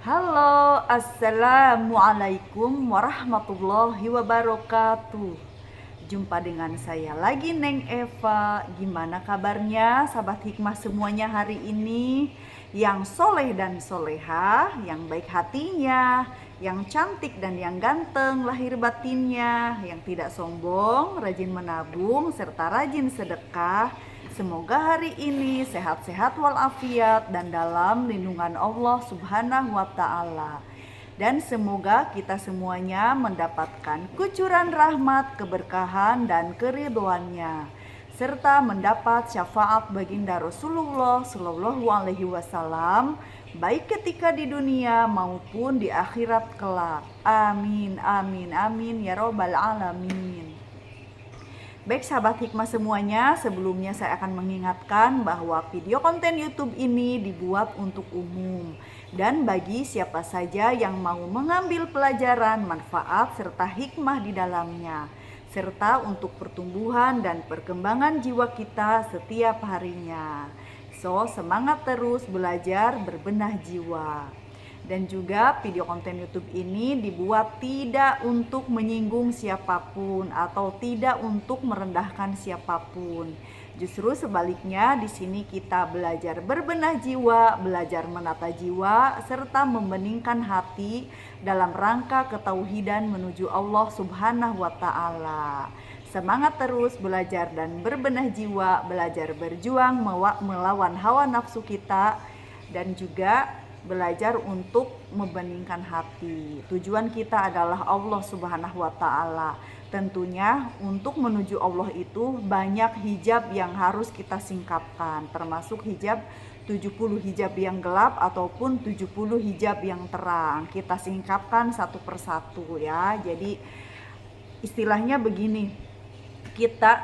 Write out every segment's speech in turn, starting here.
Halo, assalamualaikum warahmatullahi wabarakatuh. Jumpa dengan saya lagi, Neng Eva. Gimana kabarnya, sahabat hikmah semuanya hari ini? Yang soleh dan soleha, yang baik hatinya, yang cantik dan yang ganteng lahir batinnya, yang tidak sombong, rajin menabung, serta rajin sedekah. Semoga hari ini sehat-sehat walafiat dan dalam lindungan Allah Subhanahu wa Ta'ala. Dan semoga kita semuanya mendapatkan kucuran rahmat, keberkahan, dan keridhoannya, serta mendapat syafaat baginda Rasulullah Shallallahu Alaihi Wasallam, baik ketika di dunia maupun di akhirat kelak. Amin, amin, amin ya robbal alamin. Baik sahabat hikmah semuanya, sebelumnya saya akan mengingatkan bahwa video konten YouTube ini dibuat untuk umum dan bagi siapa saja yang mau mengambil pelajaran, manfaat, serta hikmah di dalamnya, serta untuk pertumbuhan dan perkembangan jiwa kita setiap harinya. So, semangat terus belajar berbenah jiwa. Dan juga video konten YouTube ini dibuat tidak untuk menyinggung siapapun atau tidak untuk merendahkan siapapun. Justru sebaliknya, di sini kita belajar berbenah jiwa, belajar menata jiwa, serta membeningkan hati dalam rangka ketauhidan menuju Allah Subhanahu wa Ta'ala. Semangat terus belajar dan berbenah jiwa, belajar berjuang melawan hawa nafsu kita, dan juga belajar untuk membeningkan hati. Tujuan kita adalah Allah Subhanahu wa Ta'ala. Tentunya untuk menuju Allah itu banyak hijab yang harus kita singkapkan, termasuk hijab 70 hijab yang gelap ataupun 70 hijab yang terang. Kita singkapkan satu persatu ya. Jadi istilahnya begini,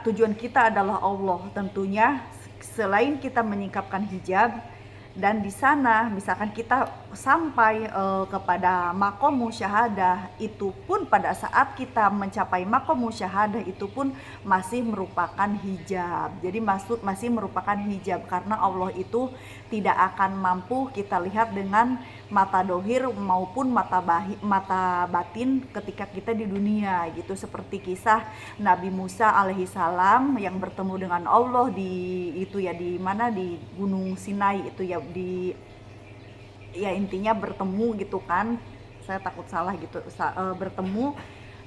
tujuan kita adalah Allah. Tentunya selain kita menyingkapkan hijab, dan di sana misalkan kita sampai kepada makom musyahadah, itu pun pada saat kita mencapai makom musyahadah itu pun masih merupakan hijab. Jadi masih merupakan hijab, karena Allah itu tidak akan mampu kita lihat dengan mata dohir maupun mata batin ketika kita di dunia gitu. Seperti kisah Nabi Musa alaihissalam yang bertemu dengan Allah di mana di Gunung Sinai itu ya, intinya bertemu gitu kan, saya takut salah gitu, bertemu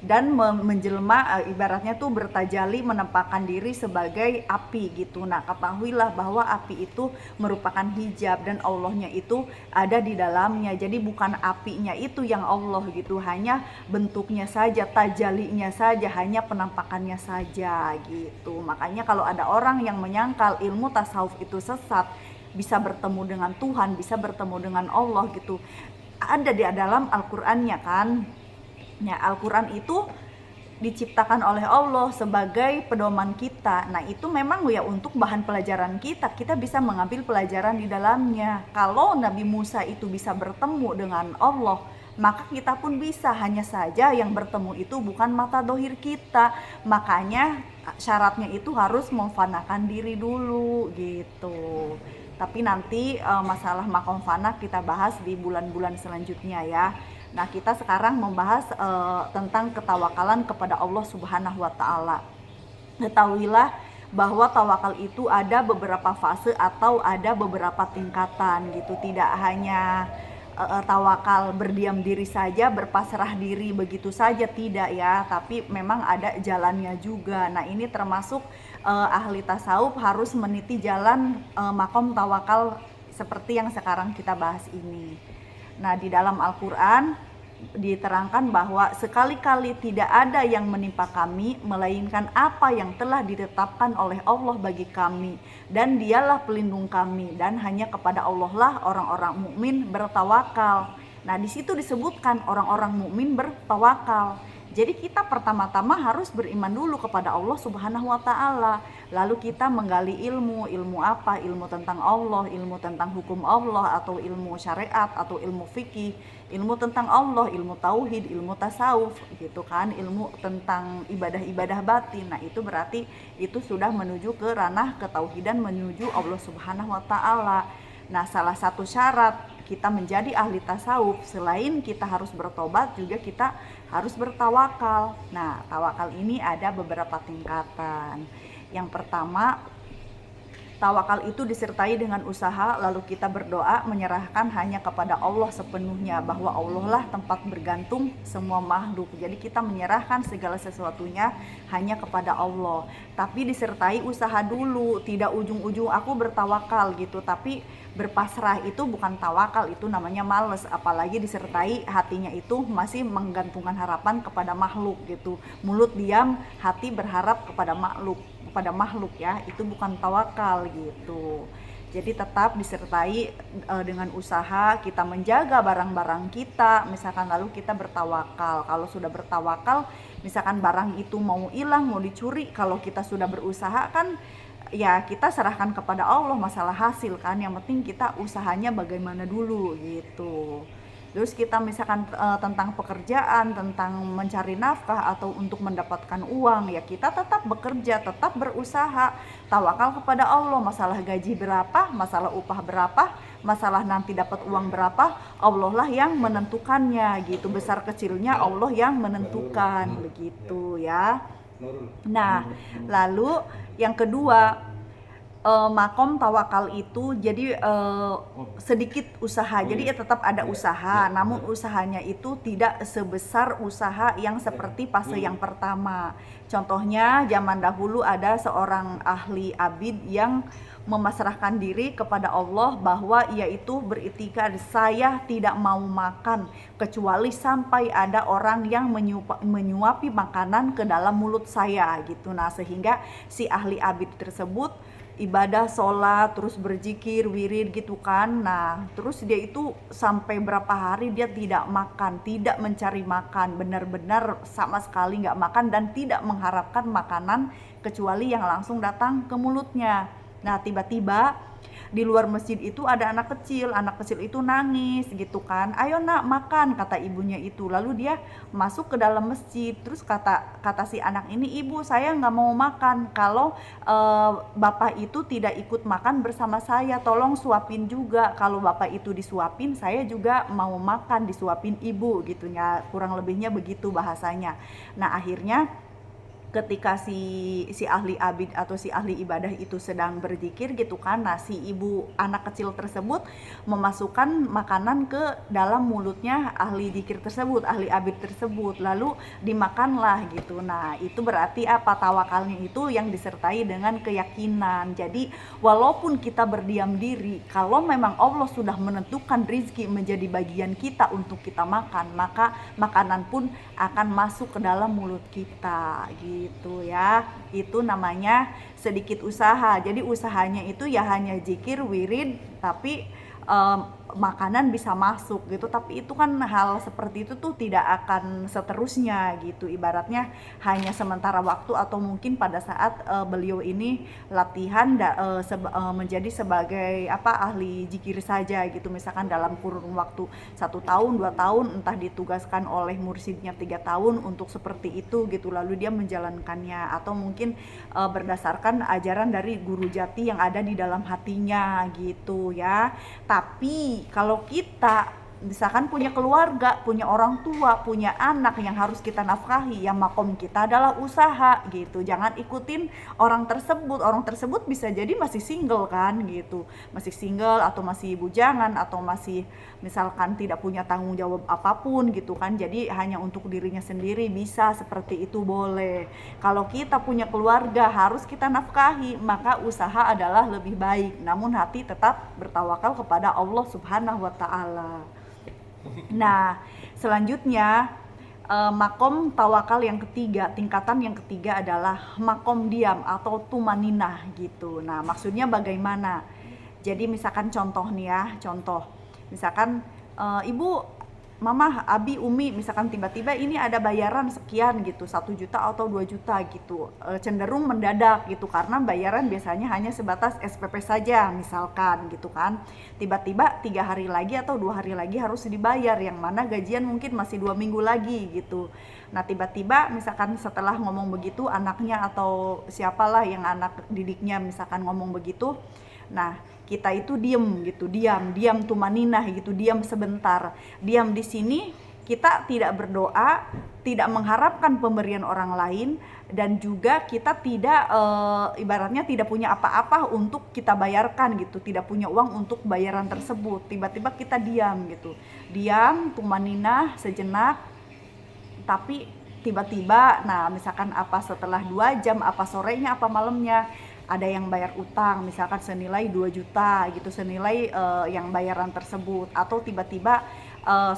dan menjelma, ibaratnya tuh bertajali, menampakkan diri sebagai api gitu. Nah, ketahuilah bahwa api itu merupakan hijab dan Allahnya itu ada di dalamnya. Jadi bukan apinya itu yang Allah gitu, hanya bentuknya saja, tajalinya saja, hanya penampakannya saja gitu. Makanya kalau ada orang yang menyangkal ilmu tasawuf itu sesat, bisa bertemu dengan Tuhan, bisa bertemu dengan Allah gitu, ada di dalam Al-Qur'annya kan. Ya, Al-Quran itu diciptakan oleh Allah sebagai pedoman kita. Nah, itu memang ya untuk bahan pelajaran kita bisa bisa pelajaran di dalamnya. Kalau Nabi Musa itu bisa bertemu dengan Allah, maka kita pun bisa. Hanya saja yang bertemu itu bukan mata dohir kita. Makanya syaratnya itu harus memfanakan diri dulu gitu. Tapi nanti masalah makom fana kita bahas di bulan-bulan selanjutnya ya. Nah, kita sekarang membahas tentang ketawakalan kepada Allah Subhanahu wa Ta'ala. Ketahuilah bahwa tawakal itu ada beberapa fase atau ada beberapa tingkatan gitu. Tidak hanya tawakal berdiam diri saja, berpasrah diri begitu saja, tidak ya, tapi memang ada jalannya juga. Nah, ini termasuk ahli tasawuf harus meniti jalan makom tawakal seperti yang sekarang kita bahas ini. Nah, di dalam Al-Quran diterangkan bahwa sekali-kali tidak ada yang menimpa kami melainkan apa yang telah ditetapkan oleh Allah bagi kami, dan dialah pelindung kami, dan hanya kepada Allah lah orang-orang mukmin bertawakal. Nah, di situ disebutkan orang-orang mukmin bertawakal. Jadi kita pertama-tama harus beriman dulu kepada Allah Subhanahu wa Ta'ala. Lalu kita menggali ilmu apa? Ilmu tentang Allah, ilmu tentang hukum Allah, atau ilmu syariat, atau ilmu fikih, ilmu tentang Allah, ilmu tauhid, ilmu tasawuf gitu kan, ilmu tentang ibadah-ibadah batin. Nah, itu berarti itu sudah menuju ke ranah ketauhidan, menuju Allah Subhanahu wa Ta'ala. Nah, salah satu syarat kita menjadi ahli tasawuf, selain kita harus bertobat juga kita harus bertawakal. Nah, tawakal ini ada beberapa tingkatan. Yang pertama, tawakal itu disertai dengan usaha, lalu kita berdoa menyerahkan hanya kepada Allah sepenuhnya, bahwa Allah lah tempat bergantung semua makhluk. Jadi kita menyerahkan segala sesuatunya hanya kepada Allah. Tapi disertai usaha dulu, tidak ujung-ujung aku bertawakal gitu, tapi berpasrah. Itu bukan tawakal, itu namanya males. Apalagi disertai hatinya itu masih menggantungkan harapan kepada makhluk gitu. Mulut diam, hati berharap kepada makhluk ya, itu bukan tawakal gitu. Jadi tetap disertai dengan usaha kita menjaga barang-barang kita, misalkan, lalu kita bertawakal. Kalau sudah bertawakal, misalkan barang itu mau hilang, mau dicuri, kalau kita sudah berusaha kan ya kita serahkan kepada Allah masalah hasil kan, yang penting kita usahanya bagaimana dulu gitu. Terus kita misalkan tentang pekerjaan, tentang mencari nafkah atau untuk mendapatkan uang, ya kita tetap bekerja, tetap berusaha, tawakal kepada Allah. Masalah gaji berapa, masalah upah berapa, masalah nanti dapat uang berapa, Allah lah yang menentukannya gitu. Besar kecilnya Allah yang menentukan begitu ya. Nah, lalu yang kedua, makom tawakal itu jadi sedikit usaha, jadi ya tetap ada usaha, namun usahanya itu tidak sebesar usaha yang seperti fase yang pertama. Contohnya zaman dahulu ada seorang ahli abid yang memasrahkan diri kepada Allah bahwa ia itu beritikad, saya tidak mau makan kecuali sampai ada orang yang menyuapi makanan ke dalam mulut saya gitu. Nah, sehingga si ahli abid tersebut ibadah, sholat, terus berzikir, wirid gitu kan. Nah, terus dia itu sampai berapa hari dia tidak makan, tidak mencari makan, benar-benar sama sekali nggak makan dan tidak mengharapkan makanan kecuali yang langsung datang ke mulutnya. Nah, tiba-tiba di luar masjid itu ada anak kecil itu nangis gitu kan, ayo nak makan, kata ibunya itu. Lalu dia masuk ke dalam masjid, terus kata si anak ini, ibu saya nggak mau makan, kalau bapak itu tidak ikut makan bersama saya, tolong suapin juga, kalau bapak itu disuapin saya juga mau makan, disuapin ibu gitu ya, kurang lebihnya begitu bahasanya. Nah, akhirnya ketika si ahli abid atau si ahli ibadah itu sedang berzikir gitu kan, nah si ibu anak kecil tersebut memasukkan makanan ke dalam mulutnya ahli zikir tersebut, ahli abid tersebut, lalu dimakanlah gitu. Nah, itu berarti apa? Tawakalnya itu yang disertai dengan keyakinan. Jadi walaupun kita berdiam diri, kalau memang Allah sudah menentukan rizki menjadi bagian kita untuk kita makan, maka makanan pun akan masuk ke dalam mulut kita gitu ya. Itu namanya sedikit usaha. Jadi usahanya itu ya hanya zikir, wirid, tapi makanan bisa masuk gitu. Tapi itu kan hal seperti itu tuh tidak akan seterusnya gitu, ibaratnya hanya sementara waktu atau mungkin pada saat beliau ini latihan menjadi sebagai ahli zikir saja gitu, misalkan dalam kurun waktu 1 tahun 2 tahun, entah ditugaskan oleh mursidnya 3 tahun untuk seperti itu gitu, lalu dia menjalankannya, atau mungkin berdasarkan ajaran dari guru jati yang ada di dalam hatinya gitu ya. Tapi kalau kita misalkan punya keluarga, punya orang tua, punya anak yang harus kita nafkahi, yang makom kita adalah usaha gitu. Jangan ikutin orang tersebut. Orang tersebut bisa jadi masih single kan gitu, masih single atau masih bujangan atau masih misalkan tidak punya tanggung jawab apapun gitu kan, jadi hanya untuk dirinya sendiri, bisa seperti itu, boleh. Kalau kita punya keluarga harus kita nafkahi, maka usaha adalah lebih baik, namun hati tetap bertawakal kepada Allah Subhanahu wa Ta'ala. Nah, selanjutnya makom tawakal yang ketiga, tingkatan yang ketiga adalah makom diam atau tumaninah gitu. Nah, maksudnya bagaimana? Jadi misalkan contoh nih ya, misalkan ibu, mama, abi, umi, misalkan tiba-tiba ini ada bayaran sekian gitu, 1 juta atau 2 juta gitu, cenderung mendadak gitu, karena bayaran biasanya hanya sebatas SPP saja misalkan gitu kan. Tiba-tiba 3 hari lagi atau 2 hari lagi harus dibayar, yang mana gajian mungkin masih 2 minggu lagi gitu. Nah, tiba-tiba misalkan setelah ngomong begitu, anaknya atau siapalah yang anak didiknya misalkan ngomong begitu, nah kita itu diem gitu, diam tumaninah gitu, diam sebentar, diam di sini. Kita tidak berdoa, tidak mengharapkan pemberian orang lain, dan juga kita tidak ibaratnya tidak punya apa-apa untuk kita bayarkan gitu, tidak punya uang untuk bayaran tersebut. Tiba-tiba kita diam gitu, diam tumaninah sejenak, tapi tiba-tiba, nah misalkan apa setelah 2 jam, apa sorenya, apa malamnya, ada yang bayar utang misalkan senilai 2 juta gitu, senilai yang bayaran tersebut. Atau tiba-tiba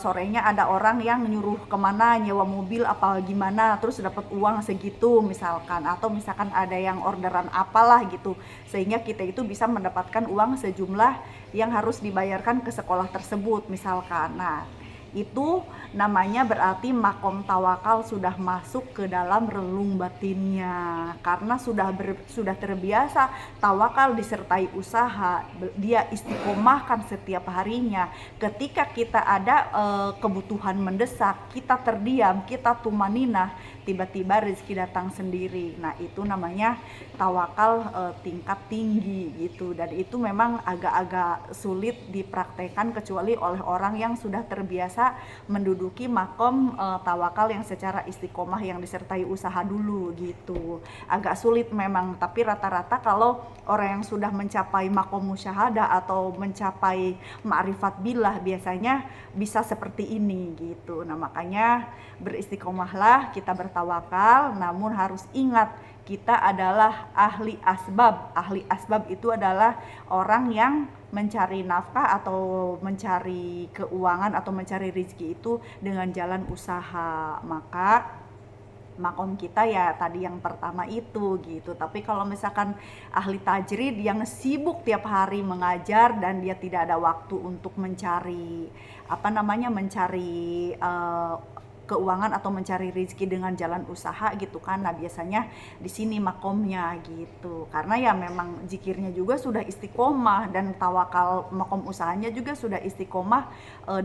sorenya ada orang yang nyuruh kemana, nyewa mobil apa gimana, terus dapat uang segitu misalkan. Atau misalkan ada yang orderan apalah gitu, sehingga kita itu bisa mendapatkan uang sejumlah yang harus dibayarkan ke sekolah tersebut misalkan. Nah, itu namanya berarti makom tawakal sudah masuk ke dalam relung batinnya, karena sudah terbiasa tawakal disertai usaha, dia istiqomahkan setiap harinya. Ketika kita ada kebutuhan mendesak, kita terdiam, kita tumaninah, tiba-tiba rezeki datang sendiri. Nah, itu namanya tawakal tingkat tinggi gitu, dan itu memang agak-agak sulit dipraktekkan kecuali oleh orang yang sudah terbiasa menduduki makom tawakal yang secara istiqomah yang disertai usaha dulu gitu. Agak sulit memang, tapi rata-rata kalau orang yang sudah mencapai makom musyahadah atau mencapai ma'rifat billah biasanya bisa seperti ini gitu. Nah, makanya beristiqomahlah, kita bertawakal, namun harus ingat kita adalah ahli asbab. Ahli asbab itu adalah orang yang mencari nafkah atau mencari keuangan atau mencari rezeki itu dengan jalan usaha. Maka makom kita ya tadi yang pertama itu gitu. Tapi kalau misalkan ahli tajrid yang sibuk tiap hari mengajar dan dia tidak ada waktu untuk mencari mencari keuangan atau mencari rezeki dengan jalan usaha gitu kan. Nah, biasanya di sini makomnya gitu. Karena ya memang zikirnya juga sudah istiqomah, dan tawakal makom usahanya juga sudah istiqomah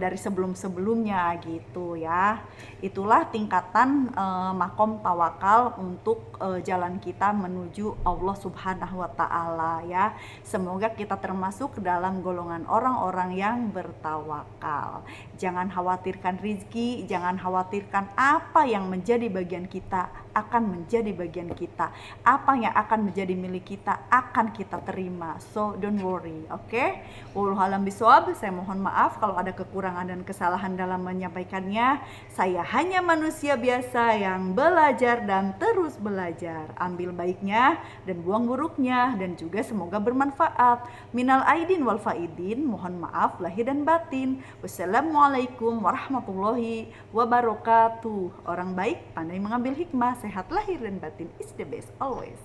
dari sebelum-sebelumnya gitu ya. Itulah tingkatan makom tawakal untuk jalan kita menuju Allah Subhanahu wa taala ya. Semoga kita termasuk dalam golongan orang-orang yang bertawakal. Jangan khawatirkan rezeki, jangan khawatirkan apa yang menjadi bagian kita akan menjadi bagian kita. Apa yang akan menjadi milik kita akan kita terima. So don't worry, okay? Wallahu a'lam bishawab. Saya mohon maaf kalau ada kekurangan dan kesalahan dalam menyampaikannya. Saya hanya manusia biasa yang belajar dan terus belajar. Ambil baiknya dan buang buruknya, dan juga semoga bermanfaat. Minal aidin wal faidin, mohon maaf lahir dan batin. Wassalamualaikum warahmatullahi wabarakatuh. Orang baik pandai mengambil hikmah, sehat lahir dan batin is the best always.